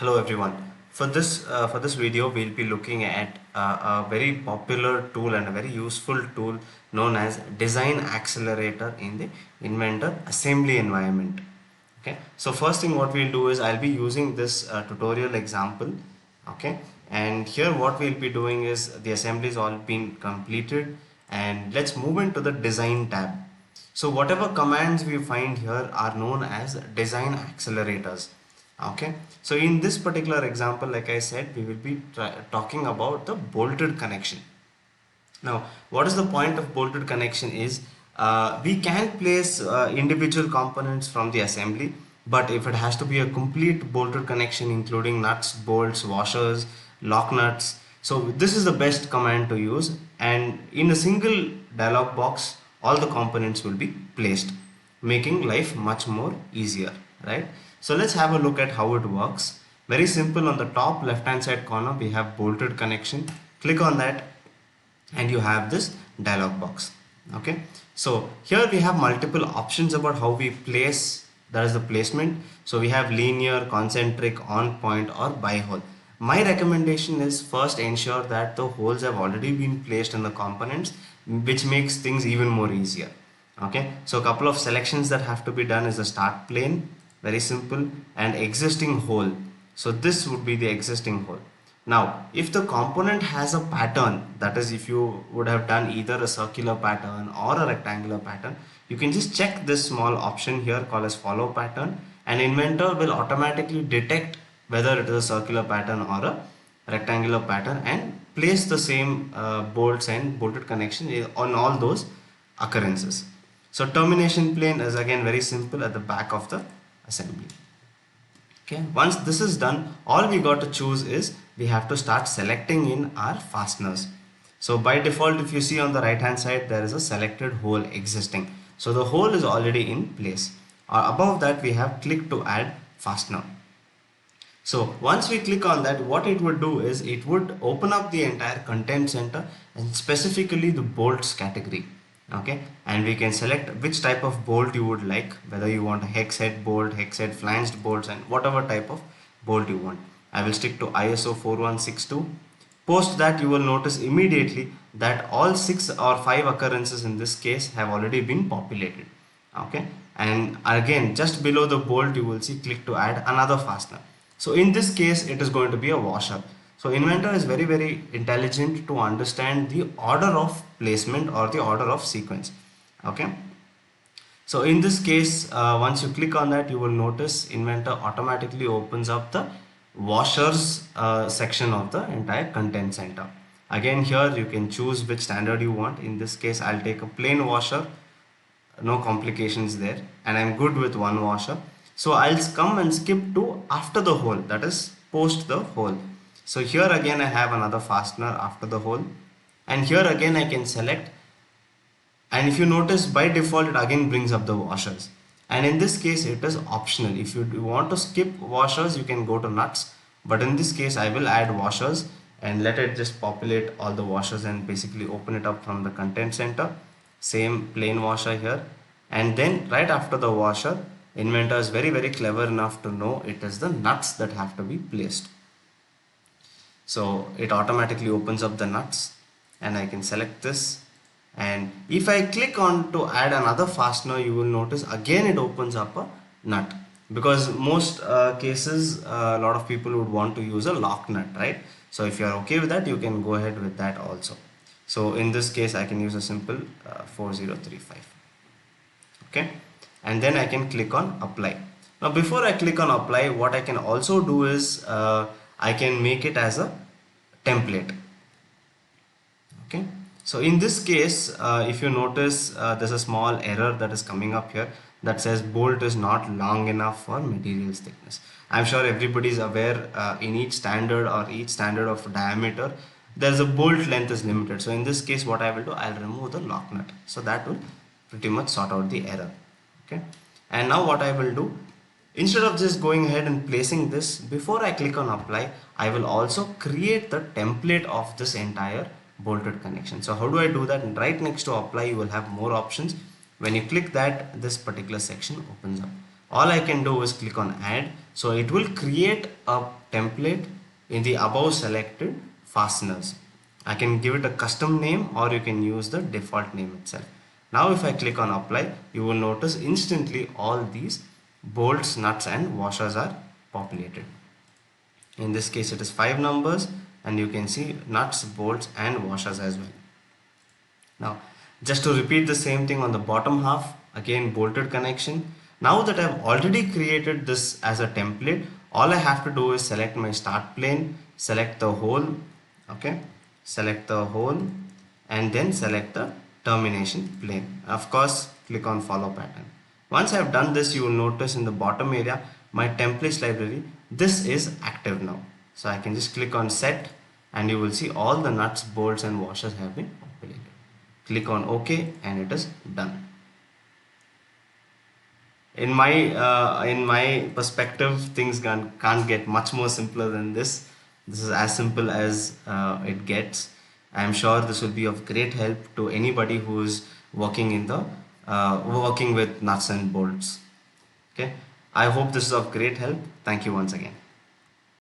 Hello everyone. For this video, we'll be looking at a very popular tool and a very useful tool known as Design Accelerator in the Inventor assembly environment. Okay. So first thing what we'll do is I'll be using this tutorial example. Okay. And here what we'll be doing is the assembly is all been completed, and let's move into the Design tab. So whatever commands we find here are known as design accelerators. Okay, so in this particular example, like I said, we will be talking about the bolted connection. Now, what is the point of bolted connection is we can place individual components from the assembly, but if it has to be a complete bolted connection including nuts, bolts, washers, lock nuts, so this is the best command to use, and in a single dialog box all the components will be placed, making life much more easier, right? So let's have a look at how it works. Very simple. On the top left hand side corner we have bolted connection. Click on that and you have this dialog box. Okay, so here we have multiple options about how we place, that is the placement. So we have linear, concentric, on point or by hole. My recommendation is first ensure that the holes have already been placed in the components, which makes things even more easier. Okay, so a couple of selections that have to be done is the start plane, very simple, and existing hole. So this would be the existing hole. Now, if the component has a pattern, that is if you would have done either a circular pattern or a rectangular pattern, you can just check this small option here called as follow pattern, and Inventor will automatically detect whether it is a circular pattern or a rectangular pattern and place the same bolts and bolted connection on all those occurrences. So termination plane is again very simple at the back of the assembly. Okay, once this is done, all we got to choose is we have to start selecting in our fasteners. So by default, if you see on the right hand side, there is a selected hole existing. So the hole is already in place. Above that, we have click to add fastener. So once we click on that, what it would do is it would open up the entire content center and specifically the bolts category. Okay, and we can select which type of bolt you would like, whether you want a hex head bolt, hex head flanged bolts, and whatever type of bolt you want. I will stick to ISO 4162. Post that, you will notice immediately that all 6 or 5 occurrences in this case have already been populated. Okay, and again just below the bolt you will see click to add another fastener. So in this case it is going to be a washer. So Inventor is very intelligent to understand the order of placement or the order of sequence. Okay, so in this case once you click on that, you will notice Inventor automatically opens up the washers section of the entire content center. Again here you can choose which standard you want. In this case I'll take a plain washer, no complications there, and I'm good with one washer. So I'll come and skip to after the hole, that is post the hole. So here again I have another fastener after the hole, and here again I can select, and if you notice by default it again brings up the washers, and in this case it is optional. If you want to skip washers you can go to nuts, but in this case I will add washers and let it just populate all the washers and basically open it up from the content center. Same plain washer here, and then right after the washer, Inventor is very clever enough to know it is the nuts that have to be placed. So it automatically opens up the nuts, and I can select this, and if I click on to add another fastener, you will notice again it opens up a nut, because most cases a lot of people would want to use a lock nut, right? So if you are okay with that, you can go ahead with that also. So in this case I can use a simple 4035. Okay, and then I can click on apply. Now before I click on apply, what I can also do is I can make it as a template. Okay, so in this case if you notice there's a small error that is coming up here that says bolt is not long enough for materials thickness. I'm sure everybody is aware in each standard or each standard of diameter there's a bolt length is limited. So in this case what I will do, I'll remove the lock nut, so that will pretty much sort out the error. Okay, and now what I will do, instead of just going ahead and placing this, before I click on apply, I will also create the template of this entire bolted connection. So how do I do that? And right next to apply you will have more options. When you click that, this particular section opens up. all I can do is click on add. So it will create a template in the above selected fasteners. I can give it a custom name or you can use the default name itself. Now if I click on apply, you will notice instantly all these bolts, nuts and washers are populated. In this case it is 5 numbers, and you can see nuts, bolts and washers as well. Now just to repeat the same thing on the bottom half, again bolted connection. Now that I've already created this as a template, all I have to do is select my start plane, select the hole, okay, select the hole and then select the termination plane. Of course click on follow pattern. Once I've done this, you will notice in the bottom area my templates library, this is active now. So I can just click on set and you will see all the nuts, bolts and washers have been populated. Click on OK and it is done. In my perspective, things can't get much more simpler than this. This is as simple as it gets. I am sure this will be of great help to anybody who is working in the working with nuts and bolts. Okay, I hope this is of great help. Thank you once again.